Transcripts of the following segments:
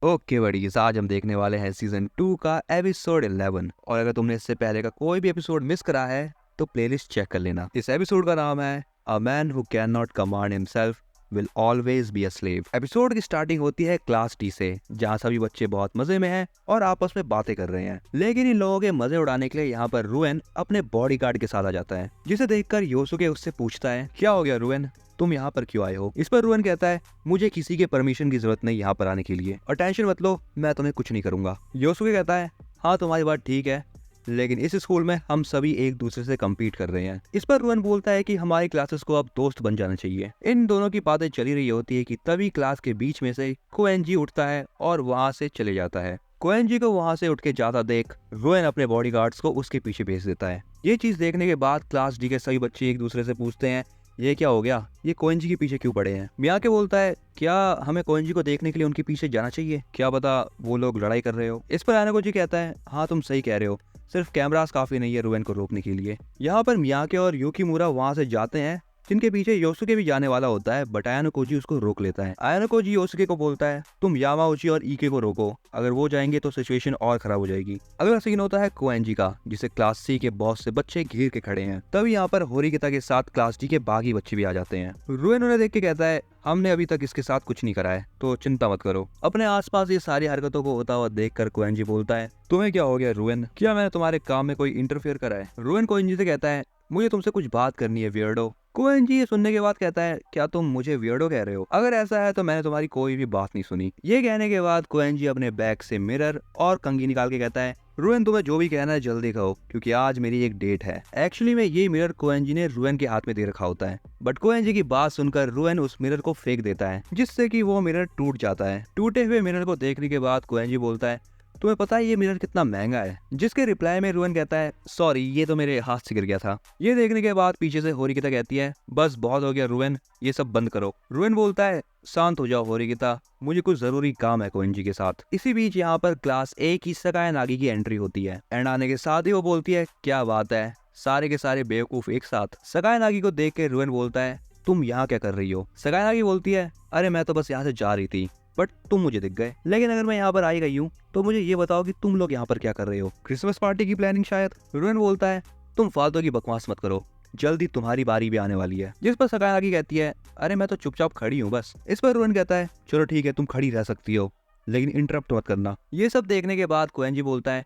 Okay बड़ीज, आज हम देखने वाले हैं सीजन 2 का एपिसोड 11। और अगर तुमने इससे पहले का कोई भी एपिसोड मिस करा है तो प्लेलिस्ट चेक कर लेना। इस एपिसोड का नाम है a man who can not command himself will always be a slave. Episode की स्टार्टिंग होती है क्लास डी से, जहाँ सभी बच्चे बहुत मजे में हैं और आपस में बातें कर रहे हैं। लेकिन इन लोगों के मजे उड़ाने के लिए यहाँ पर रुएन अपने बॉडीगार्ड के साथ आ जाता है, जिसे देखकर योसुके उससे पूछता है, क्या हो गया रुएन, तुम यहाँ पर क्यों आए हो? इस पर रुएन कहता है, मुझे किसी के परमिशन की जरूरत नहीं यहाँ पर आने के लिए, और टेंशन मत लो, मैं तुम्हें कुछ नहीं करूंगा। योसुके कहता है, हाँ तुम्हारी बात ठीक है, लेकिन इस स्कूल में हम सभी एक दूसरे से कम्पीट कर रहे हैं। इस पर रुएन बोलता है कि हमारी क्लासेस को अब दोस्त बन जाना चाहिए। इन दोनों की बातें चली रही होती है कि तभी क्लास के बीच में से कोएनजी उठता है और वहाँ से चले जाता है। कोएनजी को वहाँ से उठ के जाता देख रुएन अपने बॉडीगार्ड्स को उसके पीछे भेज देता है। ये चीज देखने के बाद क्लास डी के सभी बच्चे एक दूसरे से पूछते हैं, ये क्या हो गया, ये कोएनजी के पीछे क्यों पड़े हैं? मियाके बोलता है, क्या हमें कोएनजी को देखने के लिए उनके पीछे जाना चाहिए? क्या पता वो लोग लड़ाई कर रहे हो। इस पर आनाकोजी कहता है, हाँ तुम सही कह रहे हो, सिर्फ कैमरास काफी नहीं है रुएन को रोकने के लिए। यहाँ पर मियाके और युकीमुरा वहाँ से जाते हैं, जिनके पीछे योसुके भी जाने वाला होता है, बट आयानोकोजी उसको रोक लेता है। आयानोकोजी योसुके को बोलता है, तुम यामाउची और ईके को रोको, अगर वो जाएंगे तो सिचुएशन और खराब हो जाएगी। अगला सीन होता है कोएनजी का, जिसे क्लास सी के बॉस से बच्चे घेर के खड़े हैं। तभी यहाँ पर होरिकिता के साथ क्लास डी के बाकी बच्चे भी आ जाते हैं। रुएन उन्हें देख के कहता है, हमने अभी तक इसके साथ कुछ नहीं करा है, तो चिंता मत करो। अपने आसपास ये सारी हरकतों को होता हुआ देखकर कोएनजी बोलता है, तुम्हें क्या हो गया रुएन, क्या मैंने तुम्हारे काम में कोई इंटरफेयर करा है? रुएन कोएनजी से कहता है, मुझे तुमसे कुछ बात करनी है वियर्डो। कोएनजी ये सुनने के बाद कहता है, क्या तुम मुझे वियर्डो कह रहे हो? अगर ऐसा है तो मैंने तुम्हारी कोई भी बात नहीं सुनी। ये कहने के बाद कोएनजी अपने बैग से मिरर और कंघी निकाल के कहता है, रुएन तुम्हें जो भी कहना है जल्दी कहो, क्योंकि आज मेरी एक डेट है। एक्चुअली में ये मिरर कोएनजी ने रुएन के हाथ में दे रखा होता है, बट कोएनजी की बात सुनकर रुएन उस मिरर को फेंक देता है, जिससे कि वो मिरर टूट जाता है। टूटे हुए मिरर को देखने के बाद कोएनजी बोलता है, तुम्हें पता है ये मिरर कितना महंगा है? जिसके रिप्लाई में रुएन कहता है, सॉरी ये तो मेरे हाथ से गिर गया था। ये देखने के बाद पीछे से होरिकिता कहती है, बस बहुत हो गया रुएन, ये सब बंद करो। रुएन बोलता है, शांत हो जाओ होरिकिता, मुझे कुछ जरूरी काम है कोएनजी के साथ। इसी बीच यहाँ पर क्लास ए की सकाय नागी की एंट्री होती है, एंड आने के साथ ही वो बोलती है, क्या बात है, सारे के सारे बेवकूफ एक साथ। सकाय नागी को देख के रुएन बोलता है, तुम यहाँ क्या कर रही हो? सकाय नागी बोलती है, अरे मैं तो बस यहाँ से जा रही थी, बट तुम मुझे दिख गए। लेकिन अगर मैं यहाँ पर आई गई हूँ तो मुझे ये बताओ कि तुम लोग यहाँ पर क्या कर रहे हो? क्रिसमस पार्टी की प्लानिंग शायद। रुएन बोलता है, तुम फालतू की बकवास मत करो, जल्दी तुम्हारी बारी भी आने वाली है। जिस पर सकायागी कहती है, अरे मैं तो चुपचाप खड़ी हूँ बस। इस पर रुएन कहता है, चलो ठीक है तुम खड़ी रह सकती हो, लेकिन इंटरप्ट मत करना। ये सब देखने के बाद कोएनजी बोलता है,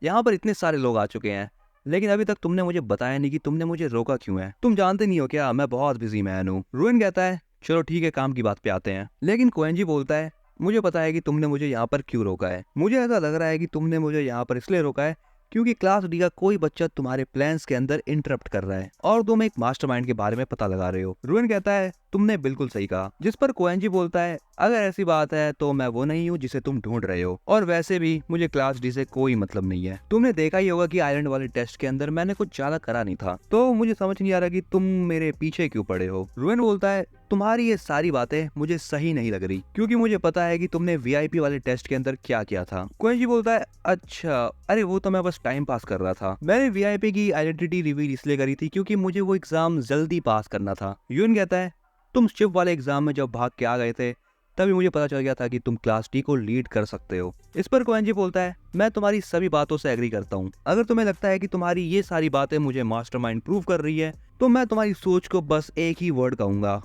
यहाँ पर इतने सारे लोग आ चुके हैं, लेकिन अभी तक तुमने मुझे बताया नहीं कि तुमने मुझे रोका क्यों है। तुम जानते नहीं हो क्या, मैं बहुत बिजी मैन हूँ। रुएन कहता है, चलो ठीक है काम की बात पे आते हैं। लेकिन कोएनजी बोलता है, मुझे पता है कि तुमने मुझे यहाँ पर क्यों रोका है। मुझे ऐसा लग रहा है कि तुमने मुझे यहाँ पर इसलिए रोका है क्योंकि क्लास डी का कोई बच्चा तुम्हारे प्लान्स के अंदर इंटरप्ट कर रहा है और तुम एक मास्टरमाइंड के बारे में पता लगा रहे हो। रुएन कहता है, तुमने बिल्कुल सही कहा। जिस पर कोएनजी बोलता है, अगर ऐसी बात है तो मैं वो नहीं हूँ जिसे तुम ढूंढ रहे हो, और वैसे भी मुझे क्लास डी से कोई मतलब नहीं है। तुमने देखा ही होगा कि आइलैंड वाले टेस्ट के अंदर मैंने कुछ ज्यादा करा नहीं था, तो मुझे समझ नहीं आ रहा कि तुम मेरे पीछे क्यों पड़े हो। रुएन बोलता है, तुम्हारी ये सारी बातें मुझे सही नहीं लग रही, क्योंकि मुझे पता है कि तुमने वीआईपी वाले टेस्ट के अंदर क्या किया था। कोएनजी बोलता है, अच्छा, अरे वो तो मैं बस टाइम पास कर रहा था। मैंने वीआईपी की आइडेंटिटी रिवील इसलिए करी थी क्योंकि मुझे वो एग्जाम जल्दी पास करना था। यून कहता है, तुम शिप वाले एग्जाम में जब भाग के आ गए थे तभी मुझे पता चल गया था कि तुम क्लास डी को लीड कर सकते हो। इस पर कोएनजी बोलता है, मैं तुम्हारी सभी बातों से एग्री करता हूँ। अगर तुम्हें लगता है कि तुम्हारी ये सारी बातें मुझे मास्टरमाइंड प्रूव कर रही है, तो मैं तुम्हारी सोच को बस एक ही वर्ड कहूंगा,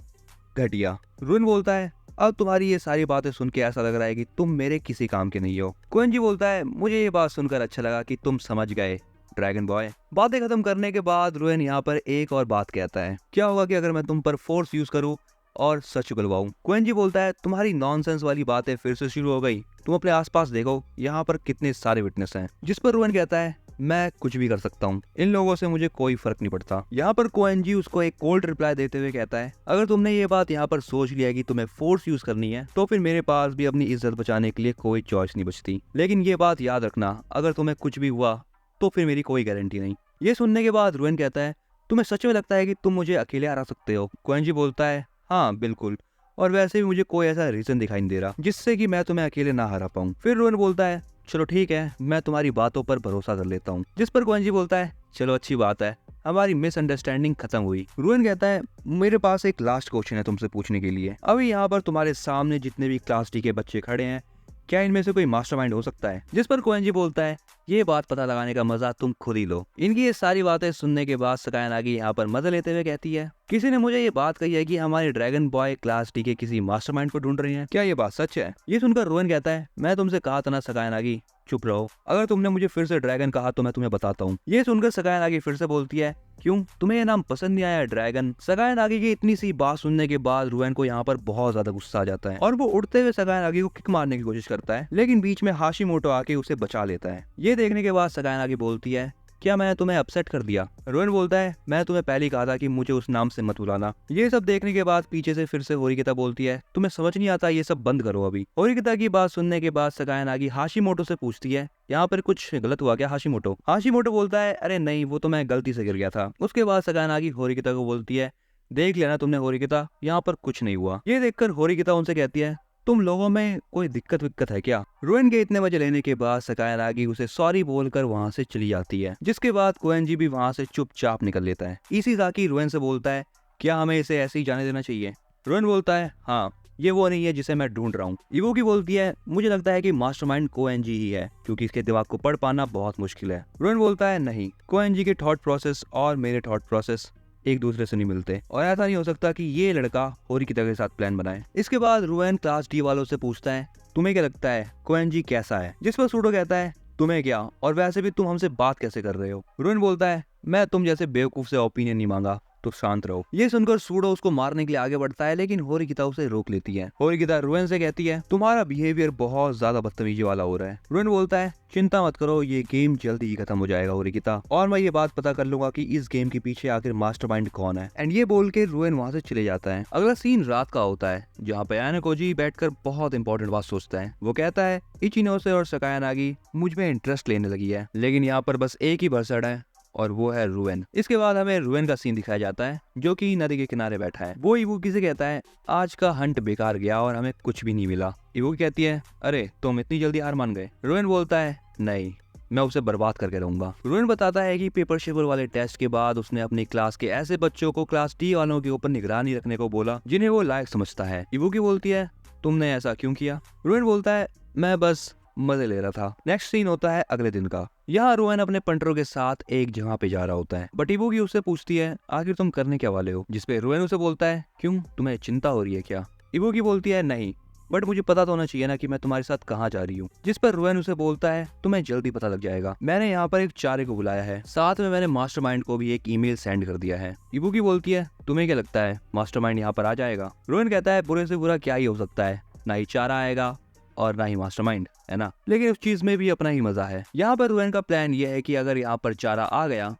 घटिया। रुएन बोलता है, अब तुम्हारी ये सारी बातें सुन के ऐसा लग रहा है कि तुम मेरे किसी काम के नहीं हो। कोएनजी बोलता है, मुझे ये बात सुनकर अच्छा लगा कि तुम समझ गए ड्रैगन बॉय। बातें खत्म करने के बाद रुएन यहाँ पर एक और बात कहता है, क्या होगा कि अगर मैं तुम पर फोर्स यूज करूँ और सच उगलवाऊं? कोएनजी बोलता है, तुम्हारी नॉनसेंस वाली बातें फिर से शुरू हो गई, तुम अपने आसपास देखो, यहाँ पर कितने सारे विटनेस हैं। जिस पर रुएन कहता है, मैं कुछ भी कर सकता हूँ, इन लोगों से मुझे कोई फर्क नहीं पड़ता। यहाँ पर कोएनजी उसको एक कोल्ड रिप्लाई देते हुए कहता है, अगर तुमने ये बात यहाँ पर सोच लिया कि तुम्हें फोर्स यूज करनी है, तो फिर मेरे पास भी अपनी इज्जत बचाने के लिए कोई चॉइस नहीं बचती। लेकिन ये बात याद रखना, अगर तुम्हें कुछ भी हुआ तो फिर मेरी कोई गारंटी नहीं। ये सुनने के बाद रुएन कहता है, तुम्हें सच में लगता है कि तुम मुझे अकेले हरा सकते हो? कोएनजी बोलता है, हाँ बिल्कुल, और वैसे भी मुझे कोई ऐसा रीजन दिखाई नहीं दे रहा जिससे कि मैं तुम्हें अकेले ना हरा पाऊँ। फिर रुएन बोलता है, चलो ठीक है, मैं तुम्हारी बातों पर भरोसा कर लेता हूँ। जिस पर कोएनजी बोलता है, चलो अच्छी बात है, हमारी मिसअंडरस्टैंडिंग खत्म हुई। रुएन कहता है, मेरे पास एक लास्ट क्वेश्चन है तुमसे पूछने के लिए। अभी यहाँ पर तुम्हारे सामने जितने भी क्लास डी के बच्चे खड़े हैं, क्या इनमें से कोई मास्टरमाइंड हो सकता है? जिस पर कोएंजी बोलता है, ये बात पता लगाने का मजा तुम खुद ही लो। इनकी ये सारी बातें सुनने के बाद सकायानागी यहाँ पर मजा लेते हुए कहती है, किसी ने मुझे ये बात कही है कि हमारे ड्रैगन बॉय क्लास डी के किसी मास्टरमाइंड को ढूंढ रही हैं। क्या ये बात सच है? ये सुनकर रोएन कहता है, मैं तुमसे कहा था ना सकायानागी, चुप रहो। अगर तुमने मुझे फिर से ड्रैगन कहा तो मैं तुम्हें बताता हूँ। ये सुनकर सकायानागी फिर से बोलती है, क्यों, तुम्हें ये नाम पसंद नहीं आया ड्रैगन? सकायानागी की इतनी सी बात सुनने के बाद रुएन को यहाँ पर बहुत ज्यादा गुस्सा आ जाता है और वो उड़ते हुए सकायानागी को किक मारने की कोशिश करता है, लेकिन बीच में हाशिमोटो आके उसे बचा लेता है। ये देखने के बाद सकायानागी बोलती है, क्या मैं तुम्हें अपसेट कर दिया? रोएन बोलता है, मैं तुम्हें पहले ही कहा था कि मुझे उस नाम से मत बुलाना। ये सब देखने के बाद पीछे से फिर से होरिकिता बोलती है, तुम्हें समझ नहीं आता, ये सब बंद करो अभी। होरिकिता की बात सुनने के बाद सकायानागी हाशिमोटो से पूछती है, यहाँ पर कुछ गलत हुआ क्या हाशिमोटो? हाशिमोटो बोलता है, अरे नहीं, वो तो मैं गलती से गिर गया था। उसके बाद सकायानागी होरिकिता को बोलती है, देख लेना तुमने होरिकिता, यहाँ पर कुछ नहीं हुआ। ये देखकर होरिकिता उनसे कहती है, तुम लोगों में कोई दिक्कत विक्कत है क्या? रुएन के इतने मजे लेने के बाद सकायानागी उसे सॉरी बोलकर वहां से चली जाती है, जिसके बाद कोएंजी भी वहां से चुपचाप निकल लेता है। इशिज़ाकी रुएन से बोलता है, क्या हमें इसे ऐसे ही जाने देना चाहिए? रुएन बोलता है, हाँ, ये वो नहीं है जिसे मैं ढूंढ रहा हूँ। इवोकी बोलती है, मुझे लगता है कि मास्टरमाइंड कोएंजी ही है, क्योंकि इसके दिमाग को पढ़ पाना बहुत मुश्किल है। रुएन बोलता है, नहीं, कोएंजी के थॉट प्रोसेस और मेरे थॉट प्रोसेस एक दूसरे से नहीं मिलते और ऐसा नहीं हो सकता कि ये लड़का होरिकिता के साथ प्लान बनाए। इसके बाद रुएन क्लास डी वालों से पूछता है, तुम्हें क्या लगता है कोएंजी कैसा है? जिस पर सूडो कहता है, तुम्हें क्या, और वैसे भी तुम हमसे बात कैसे कर रहे हो? रुएन बोलता है, मैं तुम जैसे बेवकूफ से ओपिनियन नहीं मांगा, तो शांत रहो। ये सुनकर सूडो उसको मारने के लिए आगे बढ़ता है, लेकिन होरिकिता उसे रोक लेती है। होरिकिता रुएन से कहती है, तुम्हारा बिहेवियर बहुत ज्यादा बदतमीजी वाला हो रहा है। रुएन बोलता है, चिंता मत करो, ये गेम जल्दी ही खत्म हो जाएगा होरिकिता, और मैं ये बात पता कर लूंगा कि इस गेम के पीछे आखिर मास्टरमाइंड कौन है। एंड ये बोल के रुएन वहां से चले जाता है। अगला सीन रात का होता है, जहाँ पे आयानोकोजी बैठकर बहुत इंपॉर्टेंट बात सोचता है। वो कहता है, इचिनोसे और सकायानागी मुझ में इंटरेस्ट लेने लगी है, लेकिन यहाँ पर बस एक ही भरसड़ है, और वो है रुएन। इसके बाद हमें रुएन का सीन दिखाया जाता है, जो कि नदी के किनारे बैठा है। वो इवोकी से कहता है, आज का हंट बेकार गया और हमें कुछ भी नहीं मिला। इवोकी कहती है, अरे तुम इतनी जल्दी हार मान गए? रुएन बोलता है, नहीं, मैं उसे बर्बाद करके रहूंगा। रुएन बताता है कि पेपर शेपर वाले टेस्ट के बाद उसने अपनी क्लास के ऐसे बच्चों को क्लास डी वालों के ऊपर निगरानी रखने को बोला जिन्हें वो लायक समझता है। इवोकी बोलती है, तुमने ऐसा क्यों किया? रुएन बोलता है, मैं बस मजे ले रहा था। नेक्स्ट सीन होता है अगले दिन का। यहाँ रुएन अपने पंटरों के साथ एक जगह पे जा रहा होता है, बट इवोकी उससे पूछती है, आखिर तुम करने क्या वाले हो? जिसपे रुएन उसे बोलता है, क्यों, तुम्हें चिंता हो रही है क्या? इवोकी बोलती है, नहीं, बट मुझे पता तो होना चाहिए ना कि मैं तुम्हारे साथ कहाँ जा रही हूँ। जिस पर रुएन उसे बोलता है, तुम्हें जल्दी पता लग जाएगा, मैंने यहाँ पर एक चारे को बुलाया है, साथ में मैंने मास्टरमाइंड को भी एक ईमेल सेंड कर दिया है। इवोकी बोलती है, तुम्हें क्या लगता है मास्टरमाइंड यहाँ पर आ जाएगा? रुएन कहता है, बुरे से बुरा क्या ही हो सकता है, ना ही चारा आएगा और ना ही मास्टरमाइंड, है ना, लेकिन उस चीज में भी अपना ही मजा है। यहाँ पर रुएन का प्लान ये है कि अगर यहाँ पर चारा आ गया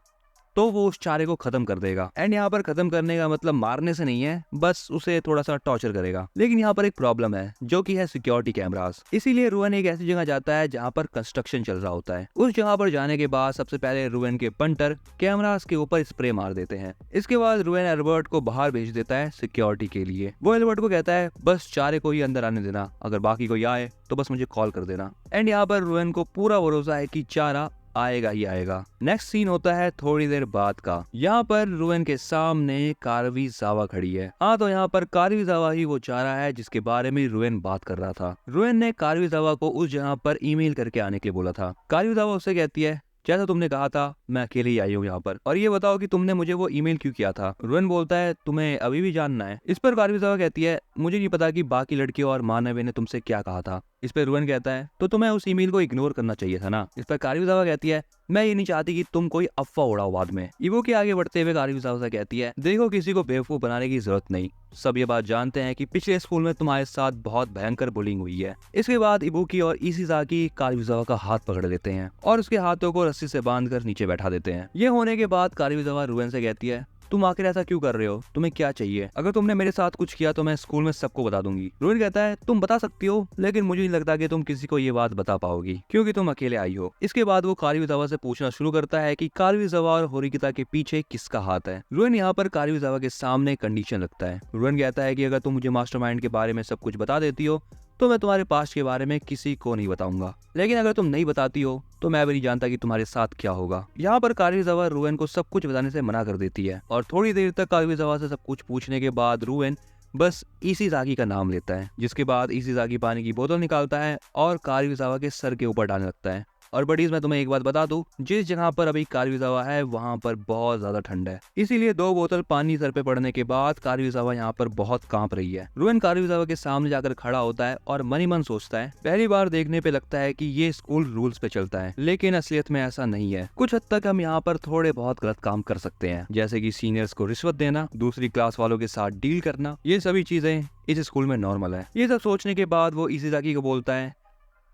तो वो उस चारे को खत्म कर देगा। एंड यहाँ पर खत्म करने का मतलब मारने से नहीं है, बस उसे थोड़ा सा टॉर्चर करेगा। लेकिन यहाँ पर एक प्रॉब्लम है, जो कि है सिक्योरिटी कैमरास। इसीलिए रुएन एक ऐसी जगह जाता है जहाँ पर कंस्ट्रक्शन चल रहा होता है। उस जगह पर जाने के बाद सबसे पहले रुएन के पंटर कैमरास के ऊपर स्प्रे मार देते हैं। इसके बाद रुएन एल्बर्ट को बाहर भेज देता है सिक्योरिटी के लिए। वो एल्बर्ट को कहता है, बस चारे को ही अंदर आने देना, अगर बाकी कोई आए तो बस मुझे कॉल कर देना। एंड यहाँ पर रुएन को पूरा भरोसा है कि चारा आएगा ही आएगा। नेक्स्ट सीन होता है थोड़ी देर बाद का। यहाँ पर रुएन के सामने कारुइज़ावा खड़ी है। हाँ, तो यहाँ पर कारुइज़ावा ही वो चारा है जिसके बारे में रुएन बात कर रहा था। रुएन ने कारुइज़ावा को उस जगह पर ईमेल करके आने के लिए बोला था। कारुइज़ावा उससे कहती है, जैसा तुमने कहा था, मैं अकेले ही आई हूँ यहाँ पर, और ये बताओ कि तुमने मुझे वो ईमेल क्यों किया था? रुएन बोलता है, तुम्हें अभी भी जानना है? इस पर कारुइज़ावा कहती है, मुझे नहीं पता कि बाकी लड़कियों और मानवे ने तुमसे क्या कहा था। इस पर रुएन कहता है, तो तुम्हें उस ईमेल को इग्नोर करना चाहिए था ना। इस पर कारुइज़ावा कहती है, मैं ये नहीं चाहती कि तुम कोई अफवाह उड़ाओ बाद में। इवोकी आगे बढ़ते हुए कारुइज़ावा से कहती है, देखो, किसी को बेवकूफ बनाने की जरूरत नहीं, सब ये बात जानते हैं कि पिछले स्कूल में तुम्हारे साथ बहुत भयंकर बुलिंग हुई है। इसके बाद इबुकी और इशिज़ाकी कारुइज़ावा का हाथ पकड़ लेते हैं और उसके हाथों को रस्सी से बांधकर नीचे बैठा देते हैं। ये होने के बाद कारुइज़ावा रुएन से कहती है, तुम आखिर ऐसा क्यों कर रहे हो? तुम्हें क्या चाहिए? अगर तुमने मेरे साथ कुछ किया तो मैं स्कूल में सबको बता दूंगी। रुएन कहता है, तुम बता सकती हो, लेकिन मुझे नहीं लगता कि तुम किसी को ये बात बता पाओगी, क्योंकि तुम अकेले आई हो। इसके बाद वो कारुइज़ावा से पूछना शुरू करता है कि कारुइज़ावा और होरिकिता के पीछे किसका हाथ है। रुएन यहाँ पर कारुइज़ावा के सामने कंडीशन रखता है। रुएन कहता है कि अगर तुम मुझे मास्टरमाइंड के बारे में सब कुछ बता देती हो तो मैं तुम्हारे पास्ट के बारे में किसी को नहीं बताऊंगा, लेकिन अगर तुम नहीं बताती हो तो मैं भी नहीं जानता कि तुम्हारे साथ क्या होगा। यहाँ पर कारुइज़ावा रुएन को सब कुछ बताने से मना कर देती है और थोड़ी देर तक कारुइज़ावा से सब कुछ पूछने के बाद रुएन बस इशिज़ाकी का नाम लेता है, जिसके बाद इशिज़ाकी पानी की बोतल निकालता है और कारुइज़ावा के सर के ऊपर डालने लगता है। और बडीज मैं तुम्हें एक बात बता दूं, जिस जगह पर अभी कारुइज़ावा है वहां पर बहुत ज्यादा ठंड है, इसीलिए 2 बोतल पानी सर पे पड़ने के बाद कारुइज़ावा यहाँ पर बहुत कांप रही है। रुएन कारुइज़ावा के सामने जाकर खड़ा होता है और मन ही मन सोचता है, पहली बार देखने पे लगता है कि ये स्कूल रूल्स पे चलता है, लेकिन असलियत में ऐसा नहीं है। कुछ हद तक हम यहाँ पर थोड़े बहुत गलत काम कर सकते हैं, जैसे कि सीनियर्स को रिश्वत देना, दूसरी क्लास वालों के साथ डील करना, ये सभी चीजें इस स्कूल में नॉर्मल है। ये सब सोचने के बाद वो इशिज़ाकी को बोलता है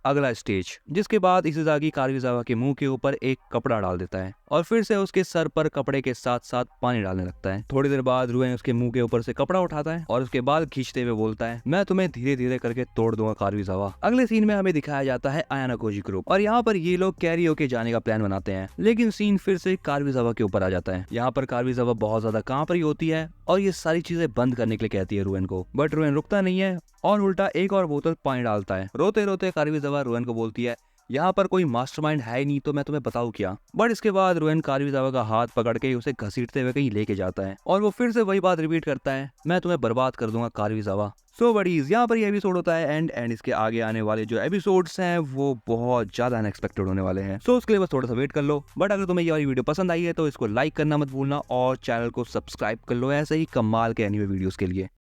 अगला स्टेज, जिसके बाद इशिज़ाकी कारुइज़ावा के मुंह के ऊपर एक कपड़ा डाल देता है और फिर से उसके सर पर कपड़े के साथ साथ पानी डालने लगता है। थोड़ी देर बाद रुएन उसके मुंह के ऊपर से कपड़ा उठाता है और उसके बाल खींचते हुए बोलता है, मैं तुम्हें धीरे धीरे करके तोड़ दूंगा कारुइज़ावा। अगले सीन में हमें दिखाया जाता है आयानाकोजी ग्रुप और यहाँ पर ये लोग कैरियोके जाने का प्लान बनाते हैं, लेकिन सीन फिर से कारुइज़ावा के ऊपर आ जाता है। यहाँ पर कारुइज़ावा बहुत ज्यादा कांप रही होती है और ये सारी चीजें बंद करने के लिए कहती है रुएन को, बट रुएन रुकता नहीं है और उल्टा एक और बोतल पानी डालता है। रोते रोते कारुइज़ावा रुएन को बोलती है, यहाँ पर कोई मास्टरमाइंड है ही नहीं तो मैं तुम्हें बताऊं क्या। बट इसके बाद रुएन कारुइज़ावा का हाथ पकड़ के उसे घसीटते हुए कहीं लेके जाता है और वो फिर से वही बात रिपीट करता है, मैं तुम्हें बर्बाद कर दूंगा कारुइज़ावा। सो बडीज, यहाँ पर ये एपिसोड होता है एंड इसके आगे आने वाले जो एपिसोड्स हैं वो बहुत ज्यादा अनएक्सपेक्टेड होने वाले हैं। सो उसके लिए बस थोड़ा सा वेट कर लो। बट अगर तुम्हें ये वाली वीडियो पसंद आई है तो इसको लाइक करना मत भूलना और चैनल को सब्सक्राइब कर लो ऐसे ही कमाल के एनीमे वीडियोस के लिए।